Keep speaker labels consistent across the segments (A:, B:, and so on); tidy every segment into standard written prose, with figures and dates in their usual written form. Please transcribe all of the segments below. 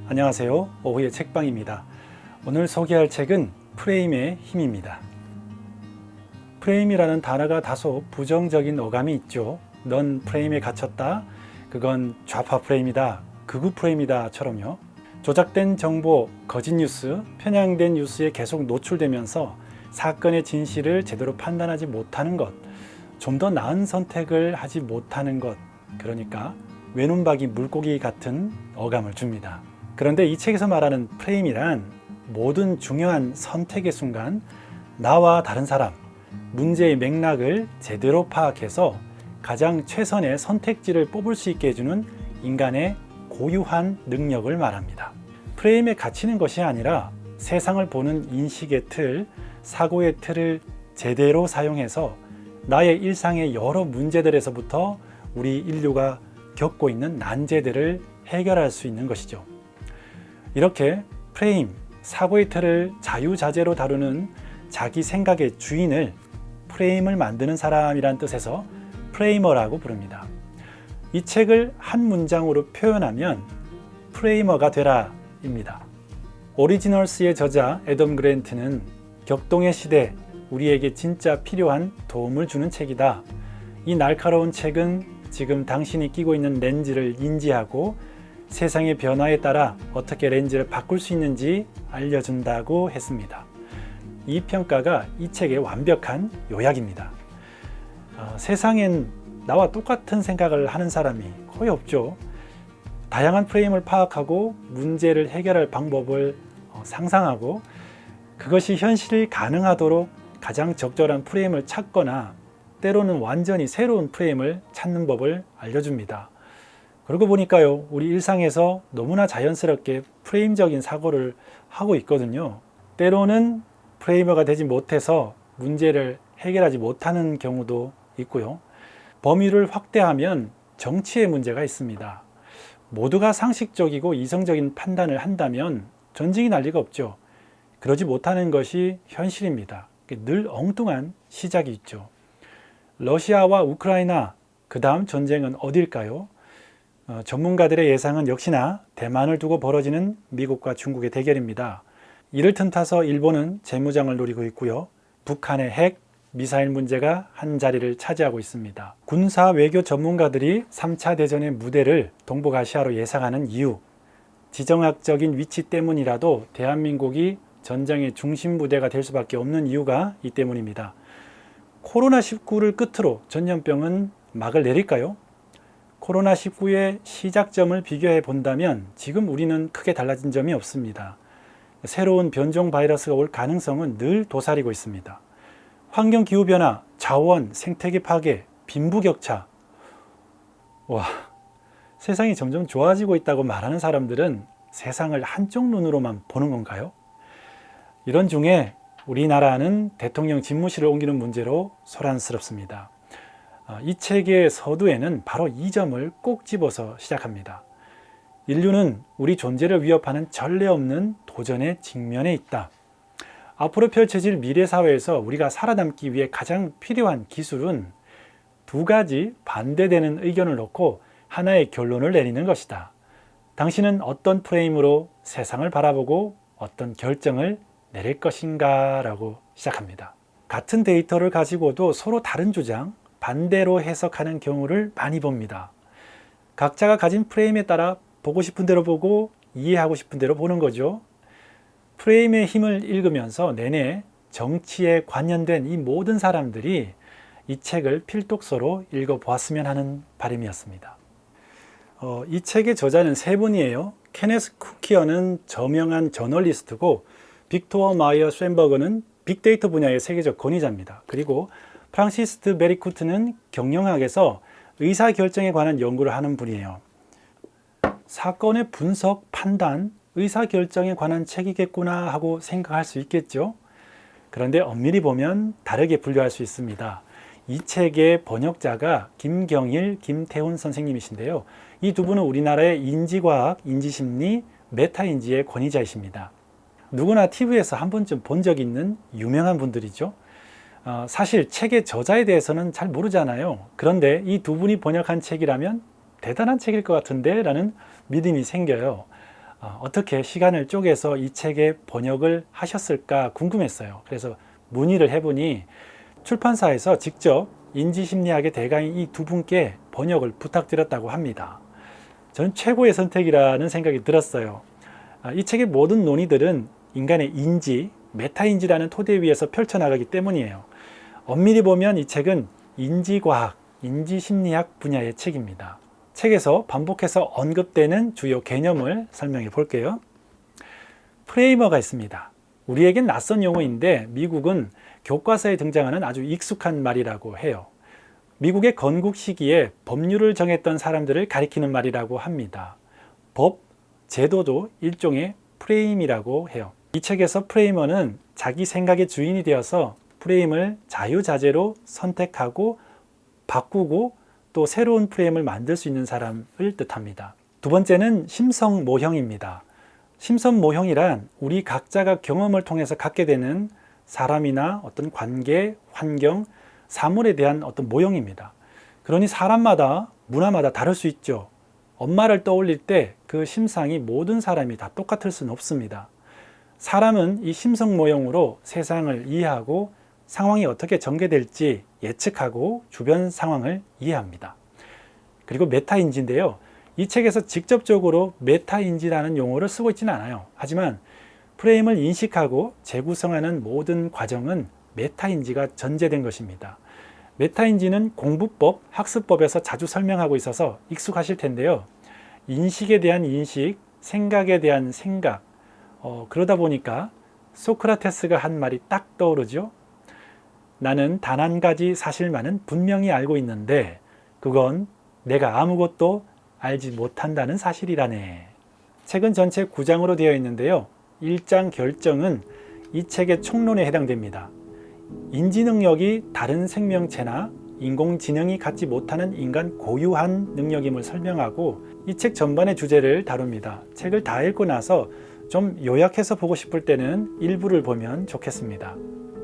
A: 안녕하세요. 오후의 책방입니다. 오늘 소개할 책은 프레임의 힘입니다. 프레임이라는 단어가 다소 부정적인 어감이 있죠. 넌 프레임에 갇혔다. 그건 좌파 프레임이다. 극우 프레임이다. 처럼요. 조작된 정보, 거짓 뉴스, 편향된 뉴스에 계속 노출되면서 사건의 진실을 제대로 판단하지 못하는 것, 좀 더 나은 선택을 하지 못하는 것, 그러니까 외눈박이 물고기 같은 어감을 줍니다. 그런데 이 책에서 말하는 프레임이란 모든 중요한 선택의 순간 나와 다른 사람, 문제의 맥락을 제대로 파악해서 가장 최선의 선택지를 뽑을 수 있게 해주는 인간의 고유한 능력을 말합니다. 프레임에 갇히는 것이 아니라 세상을 보는 인식의 틀, 사고의 틀을 제대로 사용해서 나의 일상의 여러 문제들에서부터 우리 인류가 겪고 있는 난제들을 해결할 수 있는 것이죠. 이렇게 프레임, 사고의 틀을 자유자재로 다루는 자기 생각의 주인을 프레임을 만드는 사람이란 뜻에서 프레이머라고 부릅니다. 이 책을 한 문장으로 표현하면 프레이머가 되라 입니다. 오리지널스의 저자 애덤 그랜트는 격동의 시대, 우리에게 진짜 필요한 도움을 주는 책이다. 이 날카로운 책은 지금 당신이 끼고 있는 렌즈를 인지하고 세상의 변화에 따라 어떻게 렌즈를 바꿀 수 있는지 알려준다고 했습니다. 이 평가가 이 책의 완벽한 요약입니다. 세상엔 나와 똑같은 생각을 하는 사람이 거의 없죠. 다양한 프레임을 파악하고 문제를 해결할 방법을 상상하고 그것이 현실이 가능하도록 가장 적절한 프레임을 찾거나 때로는 완전히 새로운 프레임을 찾는 법을 알려줍니다. 그러고 보니까요, 우리 일상에서 너무나 자연스럽게 프레임적인 사고를 하고 있거든요. 때로는 프레이머가 되지 못해서 문제를 해결하지 못하는 경우도 있고요. 범위를 확대하면 정치의 문제가 있습니다. 모두가 상식적이고 이성적인 판단을 한다면 전쟁이 날 리가 없죠. 그러지 못하는 것이 현실입니다. 늘 엉뚱한 시작이 있죠. 러시아와 우크라이나, 그 다음 전쟁은 어딜까요? 전문가들의 예상은 역시나 대만을 두고 벌어지는 미국과 중국의 대결입니다. 이를 틈타서 일본은 재무장을 노리고 있고요. 북한의 핵, 미사일 문제가 한 자리를 차지하고 있습니다. 군사 외교 전문가들이 3차 대전의 무대를 동북아시아로 예상하는 이유, 지정학적인 위치 때문이라도 대한민국이 전쟁의 중심 부대가 될 수밖에 없는 이유가 이 때문입니다. 코로나19를 끝으로 전염병은 막을 내릴까요? 코로나19의 시작점을 비교해 본다면 지금 우리는 크게 달라진 점이 없습니다. 새로운 변종 바이러스가 올 가능성은 늘 도사리고 있습니다. 환경 기후변화, 자원, 생태계 파괴, 빈부격차. 세상이 점점 좋아지고 있다고 말하는 사람들은 세상을 한쪽 눈으로만 보는 건가요? 이런 중에 우리나라는 대통령 집무실을 옮기는 문제로 소란스럽습니다. 이 책의 서두에는 바로 이 점을 꼭 집어서 시작합니다. 인류는 우리 존재를 위협하는 전례 없는 도전에 직면해 있다. 앞으로 펼쳐질 미래 사회에서 우리가 살아남기 위해 가장 필요한 기술은 두 가지 반대되는 의견을 놓고 하나의 결론을 내리는 것이다. 당신은 어떤 프레임으로 세상을 바라보고 어떤 결정을 내릴 것인가 라고 시작합니다. 같은 데이터를 가지고도 서로 다른 주장, 반대로 해석하는 경우를 많이 봅니다. 각자가 가진 프레임에 따라 보고 싶은 대로 보고 이해하고 싶은 대로 보는 거죠. 프레임의 힘을 읽으면서 내내 정치에 관련된 이 모든 사람들이 이 책을 필독서로 읽어보았으면 하는 바람이었습니다. 이 책의 저자는 세 분이에요. 케네스 쿠키어는 저명한 저널리스트고 빅토어 마이어 쇤버그는 빅데이터 분야의 세계적 권위자입니다. 그리고 프랑시스트 베리쿠트는 경영학에서 의사결정에 관한 연구를 하는 분이에요. 사건의 분석, 판단, 의사결정에 관한 책이겠구나 하고 생각할 수 있겠죠. 그런데 엄밀히 보면 다르게 분류할 수 있습니다. 이 책의 번역자가 김경일, 김태훈 선생님이신데요. 이 두 분은 우리나라의 인지과학, 인지심리, 메타인지의 권위자이십니다. 누구나 TV에서 한 번쯤 본 적 있는 유명한 분들이죠. 사실 책의 저자에 대해서는 잘 모르잖아요. 그런데 이 두 분이 번역한 책이라면 대단한 책일 것 같은데 라는 믿음이 생겨요. 어떻게 시간을 쪼개서 이 책의 번역을 하셨을까 궁금했어요. 그래서 문의를 해보니 출판사에서 직접 인지심리학의 대가인 이 두 분께 번역을 부탁드렸다고 합니다. 전 최고의 선택이라는 생각이 들었어요. 이 책의 모든 논의들은 인간의 인지, 메타인지라는 토대 위에서 펼쳐나가기 때문이에요. 엄밀히 보면 이 책은 인지과학, 인지심리학 분야의 책입니다. 책에서 반복해서 언급되는 주요 개념을 설명해 볼게요. 프레이머가 있습니다. 우리에겐 낯선 용어인데 미국은 교과서에 등장하는 아주 익숙한 말이라고 해요. 미국의 건국 시기에 법률을 정했던 사람들을 가리키는 말이라고 합니다. 법, 제도도 일종의 프레임이라고 해요. 이 책에서 프레이머는 자기 생각의 주인이 되어서 프레임을 자유자재로 선택하고 바꾸고 또 새로운 프레임을 만들 수 있는 사람을 뜻합니다. 두 번째는 심성 모형입니다. 심성 모형이란 우리 각자가 경험을 통해서 갖게 되는 사람이나 어떤 관계, 환경, 사물에 대한 어떤 모형입니다. 그러니 사람마다, 문화마다 다를 수 있죠. 엄마를 떠올릴 때 그 심상이 모든 사람이 다 똑같을 수는 없습니다. 사람은 이 심성 모형으로 세상을 이해하고 상황이 어떻게 전개될지 예측하고 주변 상황을 이해합니다. 그리고 메타인지인데요. 이 책에서 직접적으로 메타인지라는 용어를 쓰고 있지는 않아요. 하지만 프레임을 인식하고 재구성하는 모든 과정은 메타인지가 전제된 것입니다. 메타인지는 공부법, 학습법에서 자주 설명하고 있어서 익숙하실 텐데요. 인식에 대한 인식, 생각에 대한 생각, 그러다 보니까 소크라테스가 한 말이 딱 떠오르죠. 나는 단 한 가지 사실만은 분명히 알고 있는데 그건 내가 아무것도 알지 못한다는 사실이라네. 책은 전체 9장으로 되어 있는데요. 1장 결정은 이 책의 총론에 해당됩니다. 인지 능력이 다른 생명체나 인공지능이 갖지 못하는 인간 고유한 능력임을 설명하고 이 책 전반의 주제를 다룹니다. 책을 다 읽고 나서 좀 요약해서 보고 싶을 때는 일부를 보면 좋겠습니다.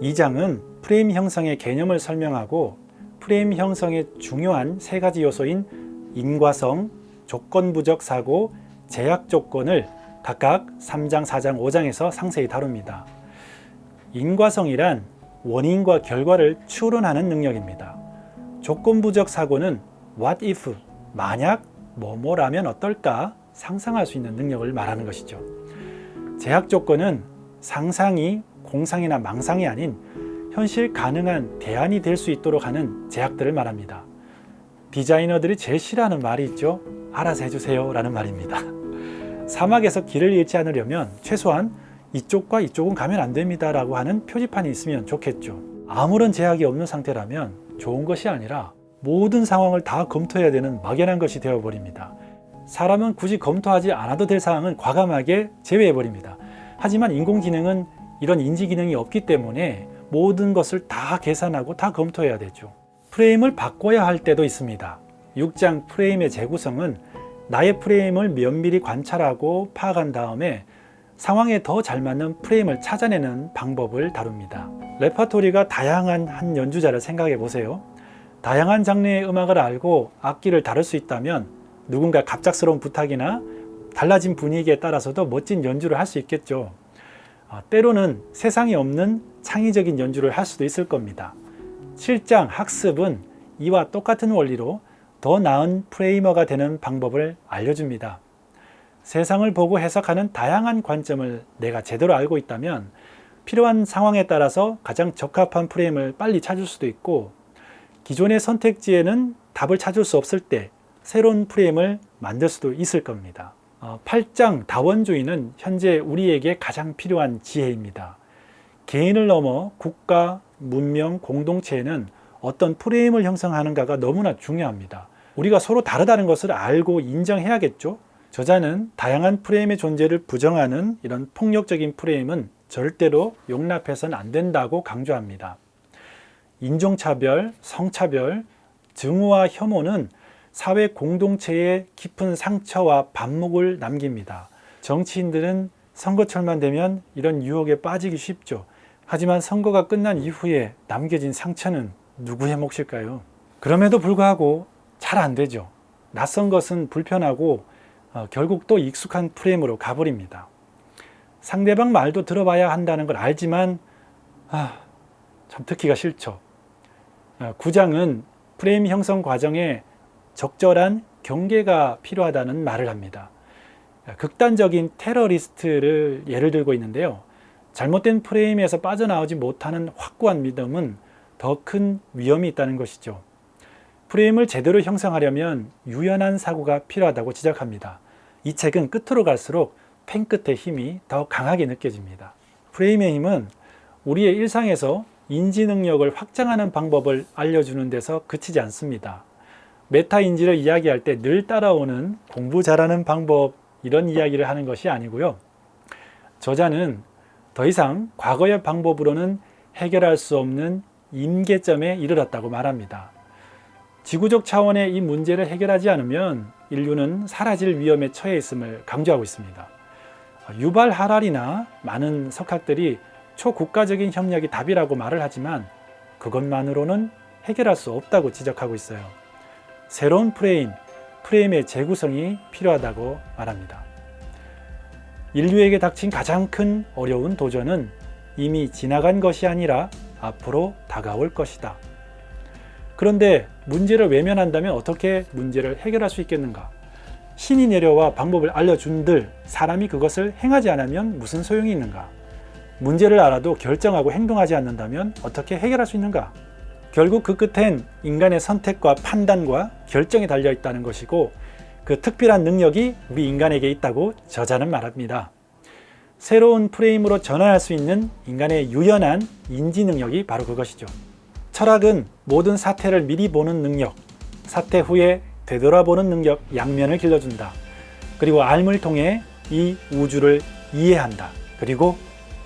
A: 2장은 프레임 형성의 개념을 설명하고 프레임 형성의 중요한 세 가지 요소인 인과성, 조건부적 사고, 제약 조건을 각각 3장, 4장, 5장에서 상세히 다룹니다. 인과성이란 원인과 결과를 추론하는 능력입니다. 조건부적 사고는 what if, 만약 뭐뭐라면 어떨까 상상할 수 있는 능력을 말하는 것이죠. 제약 조건은 상상이 공상이나 망상이 아닌 현실 가능한 대안이 될 수 있도록 하는 제약들을 말합니다. 디자이너들이 제일 싫어하는 말이 있죠. 알아서 해주세요 라는 말입니다. 사막에서 길을 잃지 않으려면 최소한 이쪽과 이쪽은 가면 안 됩니다 라고 하는 표지판이 있으면 좋겠죠. 아무런 제약이 없는 상태라면 좋은 것이 아니라 모든 상황을 다 검토해야 되는 막연한 것이 되어버립니다. 사람은 굳이 검토하지 않아도 될 상황은 과감하게 제외해버립니다. 하지만 인공지능은 이런 인지 기능이 없기 때문에 모든 것을 다 계산하고 다 검토해야 되죠. 프레임을 바꿔야 할 때도 있습니다. 6장 프레임의 재구성은 나의 프레임을 면밀히 관찰하고 파악한 다음에 상황에 더 잘 맞는 프레임을 찾아내는 방법을 다룹니다. 레퍼토리가 다양한 한 연주자를 생각해 보세요. 다양한 장르의 음악을 알고 악기를 다룰 수 있다면 누군가 갑작스러운 부탁이나 달라진 분위기에 따라서도 멋진 연주를 할 수 있겠죠. 때로는 세상에 없는 창의적인 연주를 할 수도 있을 겁니다. 7장 학습은 이와 똑같은 원리로 더 나은 프레이머가 되는 방법을 알려줍니다. 세상을 보고 해석하는 다양한 관점을 내가 제대로 알고 있다면 필요한 상황에 따라서 가장 적합한 프레임을 빨리 찾을 수도 있고 기존의 선택지에는 답을 찾을 수 없을 때 새로운 프레임을 만들 수도 있을 겁니다. 8장 다원주의는 현재 우리에게 가장 필요한 지혜입니다. 개인을 넘어 국가, 문명, 공동체에는 어떤 프레임을 형성하는가가 너무나 중요합니다. 우리가 서로 다르다는 것을 알고 인정해야겠죠. 저자는 다양한 프레임의 존재를 부정하는 이런 폭력적인 프레임은 절대로 용납해서는 안 된다고 강조합니다. 인종차별, 성차별, 증오와 혐오는 사회 공동체에 깊은 상처와 반목을 남깁니다. 정치인들은 선거철만 되면 이런 유혹에 빠지기 쉽죠. 하지만 선거가 끝난 이후에 남겨진 상처는 누구의 몫일까요? 그럼에도 불구하고 잘 안 되죠. 낯선 것은 불편하고 결국 또 익숙한 프레임으로 가버립니다. 상대방 말도 들어봐야 한다는 걸 알지만 참 듣기가 싫죠. 구장은 프레임 형성 과정에 적절한 경계가 필요하다는 말을 합니다. 극단적인 테러리스트를 예를 들고 있는데요. 잘못된 프레임에서 빠져나오지 못하는 확고한 믿음은 더 큰 위험이 있다는 것이죠. 프레임을 제대로 형성하려면 유연한 사고가 필요하다고 지적합니다. 이 책은 끝으로 갈수록 펜 끝의 힘이 더 강하게 느껴집니다. 프레임의 힘은 우리의 일상에서 인지 능력을 확장하는 방법을 알려주는 데서 그치지 않습니다. 메타인지를 이야기할 때 늘 따라오는 공부 잘하는 방법, 이런 이야기를 하는 것이 아니고요. 저자는 더 이상 과거의 방법으로는 해결할 수 없는 임계점에 이르렀다고 말합니다. 지구적 차원의 이 문제를 해결하지 않으면 인류는 사라질 위험에 처해 있음을 강조하고 있습니다. 유발 하랄이나 많은 석학들이 초국가적인 협력이 답이라고 말을 하지만 그것만으로는 해결할 수 없다고 지적하고 있어요. 새로운 프레임의 재구성이 필요하다고 말합니다. 인류에게 닥친 가장 큰 어려운 도전은 이미 지나간 것이 아니라 앞으로 다가올 것이다. 그런데 문제를 외면한다면 어떻게 문제를 해결할 수 있겠는가? 신이 내려와 방법을 알려준들 사람이 그것을 행하지 않으면 무슨 소용이 있는가? 문제를 알아도 결정하고 행동하지 않는다면 어떻게 해결할 수 있는가? 결국 그 끝엔 인간의 선택과 판단과 결정이 달려 있다는 것이고 그 특별한 능력이 우리 인간에게 있다고 저자는 말합니다. 새로운 프레임으로 전환할 수 있는 인간의 유연한 인지 능력이 바로 그것이죠. 철학은 모든 사태를 미리 보는 능력, 사태 후에 되돌아보는 능력 양면을 길러준다. 그리고 알을 통해 이 우주를 이해한다. 그리고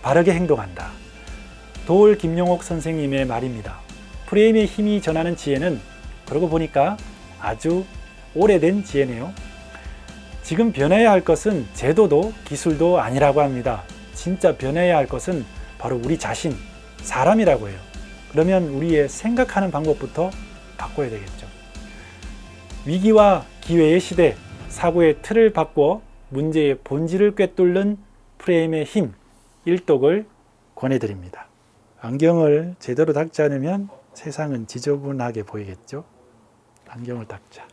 A: 바르게 행동한다. 도올 김용옥 선생님의 말입니다. 프레임의 힘이 전하는 지혜는 그러고 보니까 아주 오래된 지혜네요. 지금 변해야 할 것은 제도도 기술도 아니라고 합니다. 진짜 변해야 할 것은 바로 우리 자신, 사람이라고 해요. 그러면 우리의 생각하는 방법부터 바꿔야 되겠죠. 위기와 기회의 시대, 사고의 틀을 바꿔 문제의 본질을 꿰뚫는 프레임의 힘, 일독을 권해드립니다. 안경을 제대로 닦지 않으면 세상은 지저분하게 보이겠죠? 안경을 닦자.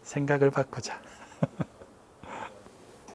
A: 생각을 바꾸자.